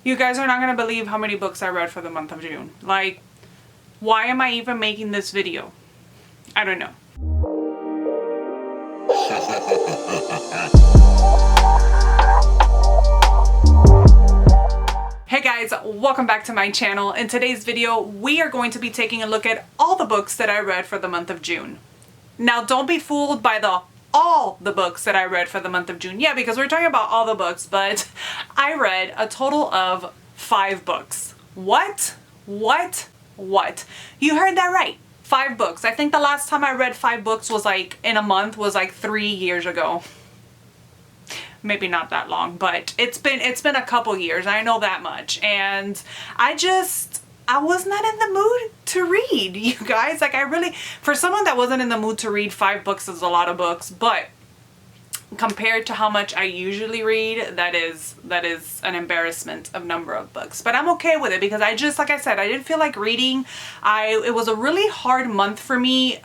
You guys are not gonna believe how many books I read for the month of June. Like, why am I even making this video? I don't know. Hey guys, welcome back to my channel. In today's video, we are going to be taking a look at all the books that I read for the month of June. Now, don't be fooled by all the books that I read for the month of June. Yeah, because we're talking about all the books, but I read a total of 5 books. What? You heard that right. 5 books. I think the last time I read 5 books was like in a month was like 3 years ago. Maybe not that long, but it's been a couple years. I know that much. And I was not in the mood to read, you guys. Like, for someone that wasn't in the mood to read, 5 books is a lot of books, but compared to how much I usually read, that is an embarrassment of number of books. But I'm okay with it because like I said, I didn't feel like reading. It was a really hard month for me.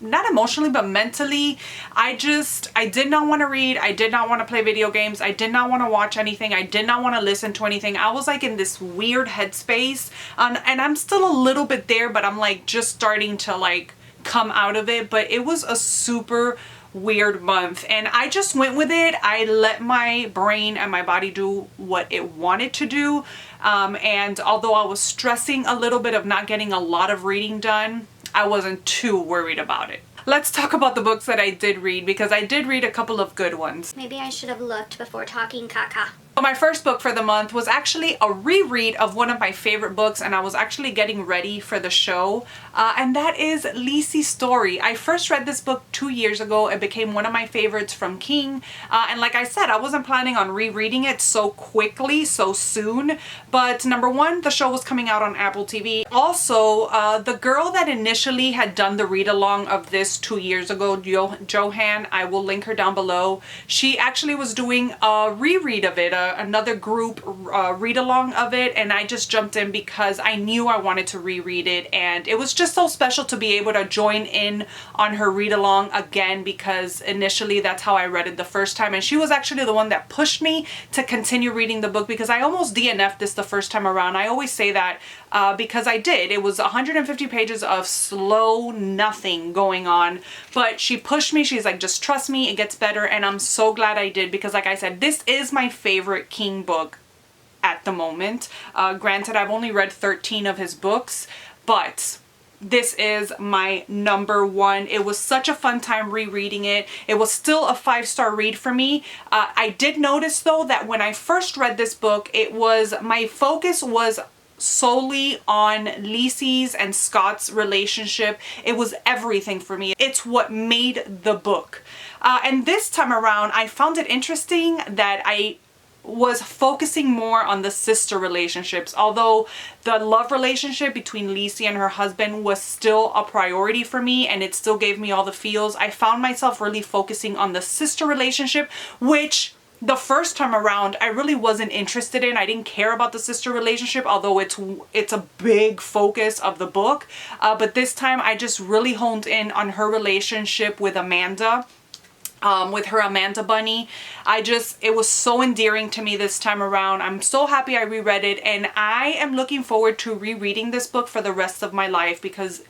Not emotionally, but mentally. I did not want to read. I did not want to play video games. I did not want to watch anything. I did not want to listen to anything. I was like in this weird headspace, and I'm still a little bit there, but I'm like just starting to like come out of it. But it was a super weird month, and I just went with it. I let my brain and my body do what it wanted to do, and although I was stressing a little bit of not getting a lot of reading done, I wasn't too worried about it. Let's talk about the books that I did read, because I did read a couple of good ones. Maybe I should have looked before talking caca. So my first book for the month was actually a reread of one of my favorite books, and I was actually getting ready for the show, and that is Liseys Story. I first read this book 2 years ago. It became one of my favorites from King, and like I said, I wasn't planning on rereading it so quickly, so soon, but number one, the show was coming out on Apple TV. Also, the girl that initially had done the read-along of this 2 years ago, Johan, I will link her down below. She actually was doing a reread of it, another group read-along of it, and I just jumped in because I knew I wanted to reread it, and it was just so special to be able to join in on her read-along again, because initially that's how I read it the first time, and she was actually the one that pushed me to continue reading the book, because I almost DNF'd this the first time around. I always say that because I did. It was 150 pages of slow nothing going on, but she pushed me. She's like, just trust me, it gets better, and I'm so glad I did, because like I said, this is my favorite King book at the moment. Granted, I've only read 13 of his books, but this is my number one. It was such a fun time rereading it. It was still a 5-star read for me. I did notice though that when I first read this book, my focus was solely on Liseys and Scott's relationship. It was everything for me. It's what made the book. And this time around, I found it interesting that I was focusing more on the sister relationships. Although the love relationship between Lisey and her husband was still a priority for me, and it still gave me all the feels, I found myself really focusing on the sister relationship, which the first time around I really wasn't interested in. I didn't care about the sister relationship, although it's a big focus of the book. But this time I just really honed in on her relationship with Amanda. With her Amanda bunny. It was so endearing to me this time around. I'm so happy I reread it, and I am looking forward to rereading this book for the rest of my life, because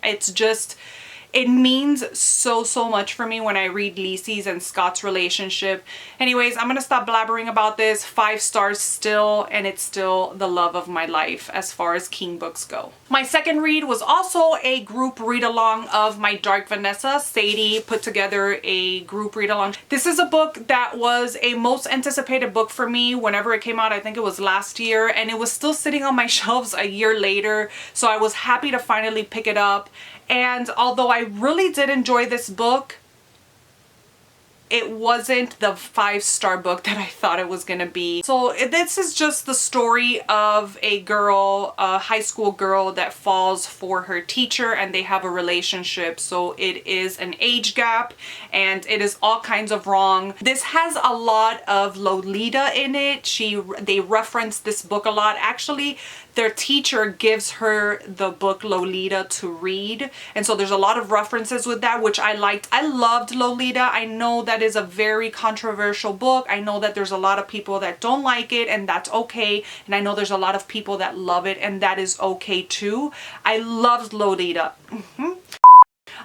it means so much for me when I read Lisey's and Scott's relationship. Anyways, I'm gonna stop blabbering about this. 5 stars still, and it's still the love of my life as far as King books go. My second read was also a group read-along of My Dark Vanessa. Sadie put together a group read-along. This is a book that was a most anticipated book for me whenever it came out. I think it was last year, and it was still sitting on my shelves a year later, so I was happy to finally pick it up. And although I really did enjoy this book, it wasn't the 5-star book that I thought it was gonna be. So this is just the story of a girl, a high school girl that falls for her teacher, and they have a relationship. So it is an age gap, and it is all kinds of wrong. This has a lot of Lolita in it. They reference this book a lot. Actually, their teacher gives her the book Lolita to read, and so there's a lot of references with that, which I liked. I loved Lolita. I know that that is a very controversial book. I know that there's a lot of people that don't like it, and that's okay. And I know there's a lot of people that love it, and that is okay too. I loved Lolita.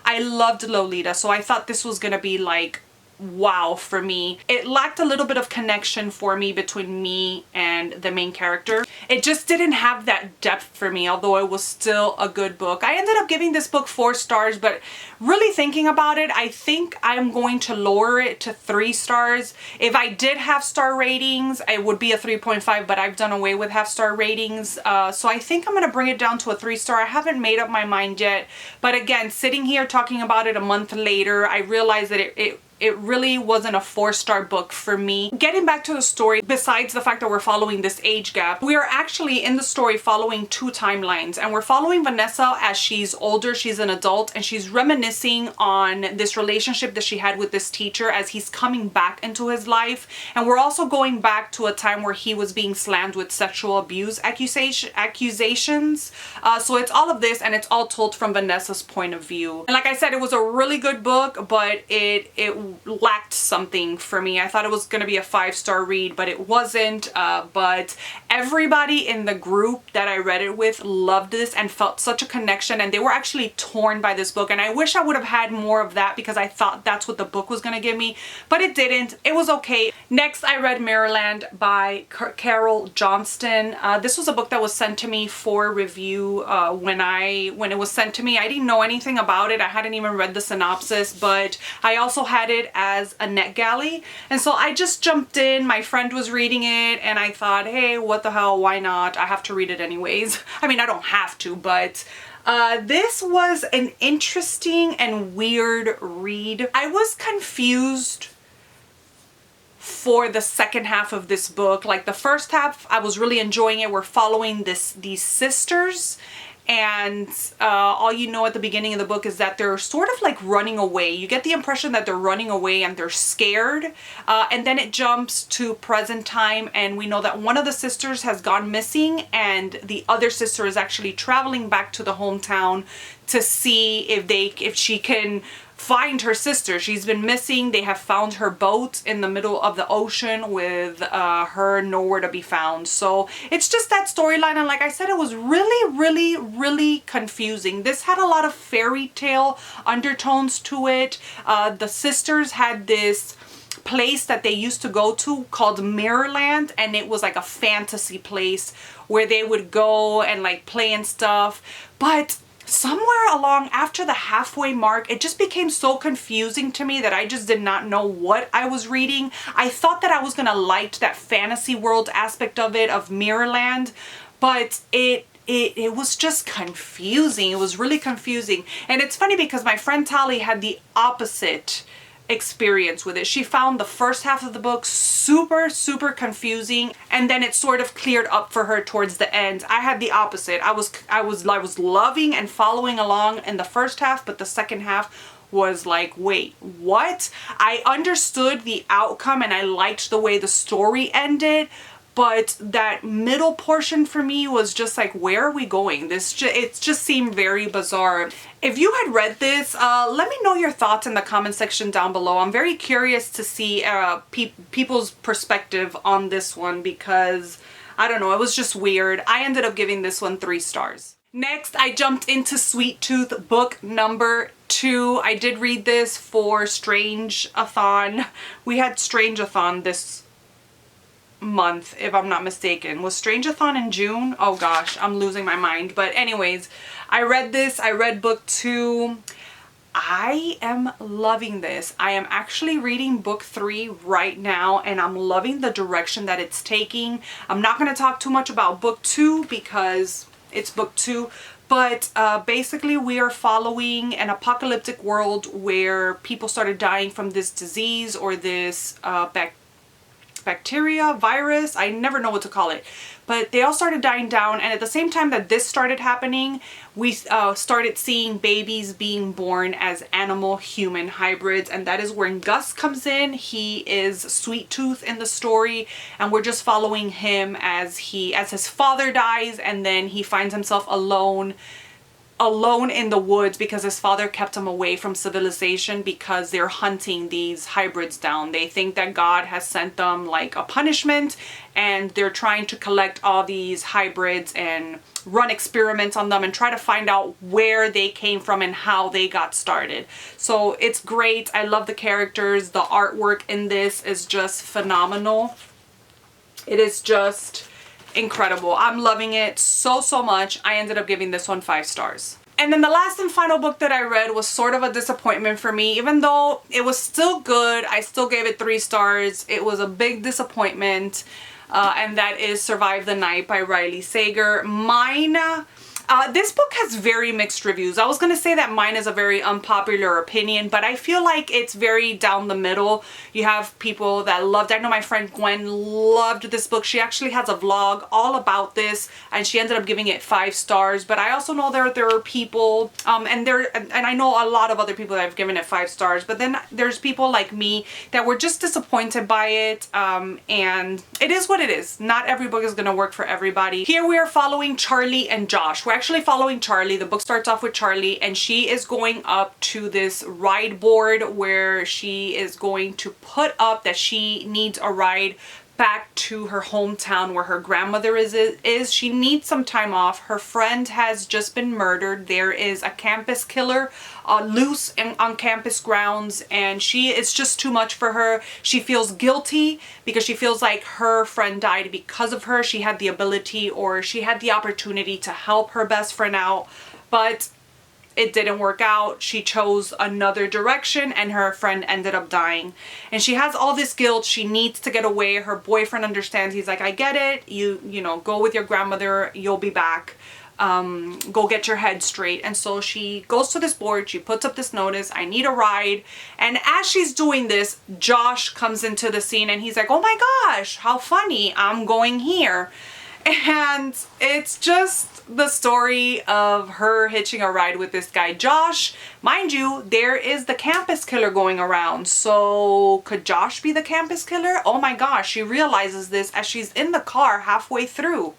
I loved Lolita, so I thought this was gonna be like wow for me. It lacked a little bit of connection for me between me and the main character. It just didn't have that depth for me, although it was still a good book. I ended up giving this book 4 stars, but really thinking about it, I think I'm going to lower it to 3 stars. If I did half-star ratings, it would be a 3.5, but I've done away with half-star ratings. So I think I'm gonna bring it down to a 3 star. I haven't made up my mind yet, but again, sitting here talking about it a month later, I realized that it really wasn't a 4-star book for me. Getting back to the story, besides the fact that we're following this age gap, we are actually in the story following 2 timelines, and we're following Vanessa as she's older, she's an adult, and she's reminiscing on this relationship that she had with this teacher as he's coming back into his life. And we're also going back to a time where he was being slammed with sexual abuse accusations. So it's all of this, and it's all told from Vanessa's point of view. And like I said, it was a really good book, but it lacked something for me. I thought it was going to be a 5-star read, but it wasn't. But everybody in the group that I read it with loved this and felt such a connection, and they were actually torn by this book. And I wish I would have had more of that, because I thought that's what the book was going to give me, but it didn't. It was okay. Next, I read Maryland by Carol Johnston. This was a book that was sent to me for review. When it was sent to me, I didn't know anything about it. I hadn't even read the synopsis, but I also had it as a NetGalley, and so I just jumped in. My friend was reading it, and I thought, hey, what the hell, why not? I have to read it anyways. I mean, I don't have to, but this was an interesting and weird read. I was confused for the second half of this book. Like the first half, I was really enjoying it. We're following these sisters, and all you know at the beginning of the book is that they're sort of like running away. You get the impression that they're running away and they're scared, and then it jumps to present time, and we know that one of the sisters has gone missing, and the other sister is actually traveling back to the hometown to see if she can find her sister. She's been missing. They have found her boat in the middle of the ocean with her nowhere to be found. So it's just that storyline, and like I said, it was really confusing. This had a lot of fairy tale undertones to it. The sisters had this place that they used to go to called Mirrorland, and it was like a fantasy place where they would go and like play and stuff. But somewhere along after the halfway mark, it just became so confusing to me that I just did not know what I was reading. I thought that I was gonna like that fantasy world aspect of it, of Mirrorland, but it was just confusing. It was really confusing. And it's funny because my friend Tali had the opposite experience with it. She found the first half of the book super confusing, and then it sort of cleared up for her towards the end. I had the opposite. I was loving and following along in the first half, but the second half was like, wait, what? I understood the outcome and I liked the way the story ended, but that middle portion for me was just like, where are we going? It just seemed very bizarre. If you had read this, let me know your thoughts in the comment section down below. I'm very curious to see people's perspective on this one, because I don't know, it was just weird. I ended up giving this one 3 stars. Next, I jumped into Sweet Tooth book number 2. I did read this for Strange-a-thon. We had Strange-a-thon this month, if I'm not mistaken. Was Strange-a-thon in June? Oh gosh, I'm losing my mind. But anyways, I read this. I read book 2. I am loving this. I am actually reading book 3 right now, and I'm loving the direction that it's taking. I'm not going to talk too much about book 2 because it's book 2. But basically we are following an apocalyptic world where people started dying from this disease or this bacteria, virus, I never know what to call it, but they all started dying down. And at the same time that this started happening, we started seeing babies being born as animal-human hybrids, and that is where Gus comes in. He is Sweet Tooth in the story, and we're just following him as his father dies, and then he finds himself alone alone in the woods because his father kept him away from civilization because they're hunting these hybrids down. They think that God has sent them like a punishment, and they're trying to collect all these hybrids and run experiments on them and try to find out where they came from and how they got started. So it's great. I love the characters. The artwork in this is just phenomenal. It is just incredible. I'm loving it so much. I ended up giving this one 5 stars. And then the last and final book that I read was sort of a disappointment for me. Even though it was still good, I still gave it 3 stars. It was a big disappointment, and that is Survive the Night by Riley Sager. This book has very mixed reviews. I was going to say that mine is a very unpopular opinion, but I feel like it's very down the middle. You have people that loved, I know my friend Gwen loved this book. She actually has a vlog all about this, and she ended up giving it 5 stars. But I also know there are people, and I know a lot of other people that have given it 5 stars, but then there's people like me that were just disappointed by it, and it is what it is. Not every book is going to work for everybody. Here we are following Charlie and Josh. We're actually following Charlie. The book starts off with Charlie, and she is going up to this ride board where she is going to put up that she needs a ride back to her hometown where her grandmother is. She needs some time off. Her friend has just been murdered. There is a campus killer loose on campus grounds, and it's just too much for her. She feels guilty because she feels like her friend died because of her. She had the ability, or she had the opportunity to help her best friend out, but it didn't work out. She chose another direction, and her friend ended up dying. And she has all this guilt. She needs to get away. Her boyfriend understands. He's like, I get it. You know, go with your grandmother. You'll be back. Go get your head straight. And so she goes to this board. She puts up this notice, I need a ride. And as she's doing this, Josh comes into the scene, and he's like, oh my gosh, how funny. I'm going here. And it's just the story of her hitching a ride with this guy, Josh. Mind you, there is the campus killer going around. So could Josh be the campus killer? Oh my gosh, she realizes this as she's in the car halfway through.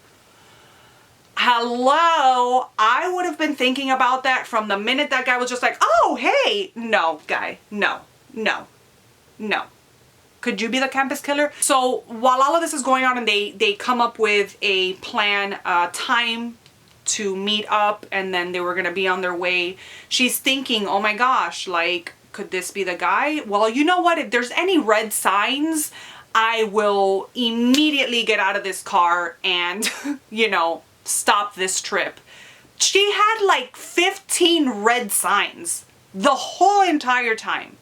Hello, I would have been thinking about that from the minute that guy was just like, oh, hey. No, guy, no. Could you be the campus killer? So while all of this is going on, and they come up with a plan, time to meet up, and then they were going to be on their way, she's thinking, oh my gosh, like, could this be the guy? Well, you know what? If there's any red signs, I will immediately get out of this car and, you know, stop this trip. She had like 15 red signs the whole entire time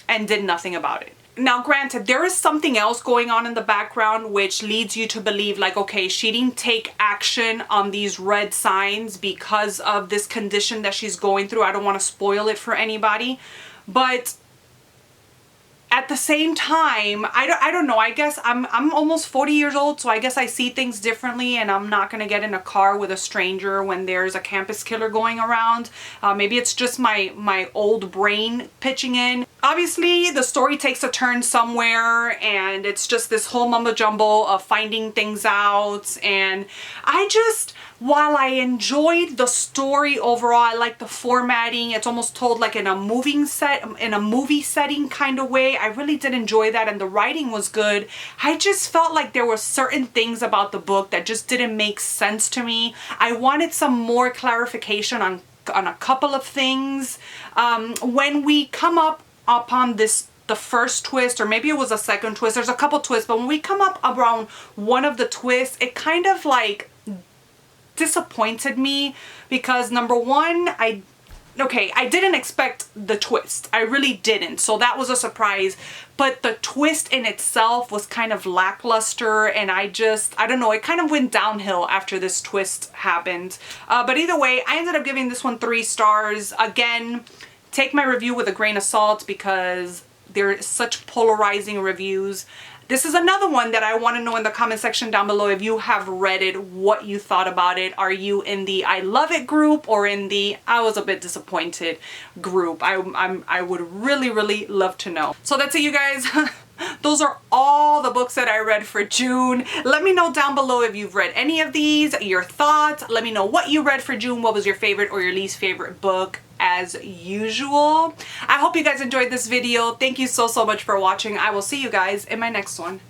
and did nothing about it. Now, granted, there is something else going on in the background which leads you to believe, like, okay, she didn't take action on these red signs because of this condition that she's going through. I don't want to spoil it for anybody, but at the same time, I don't know, I guess I'm almost 40 years old, so I guess I see things differently, and I'm not going to get in a car with a stranger when there's a campus killer going around. Maybe it's just my old brain pitching in. Obviously, the story takes a turn somewhere, and it's just this whole mumbo jumbo of finding things out, and while I enjoyed the story overall, I like the formatting. It's almost told like in a movie setting kind of way. I really did enjoy that, and the writing was good. I just felt like there were certain things about the book that just didn't make sense to me. I wanted some more clarification on a couple of things. When we come up upon the first twist, or maybe it was a second twist, there's a couple twists, but when we come up around one of the twists, it kind of like disappointed me because, number one, I didn't expect the twist. I really didn't. So that was a surprise. But the twist in itself was kind of lackluster, and I don't know, it kind of went downhill after this twist happened. But either way, I ended up giving this one 3 stars. Again, take my review with a grain of salt because there are such polarizing reviews. This is another one that I want to know in the comment section down below if you have read it, what you thought about it. Are you in the I love it group or in the I was a bit disappointed group? I would really love to know. So that's it, you guys. Those are all the books that I read for June. Let me know down below if you've read any of these, your thoughts. Let me know what you read for June, what was your favorite or your least favorite book as usual. I hope you guys enjoyed this video. Thank you so much for watching. I will see you guys in my next one.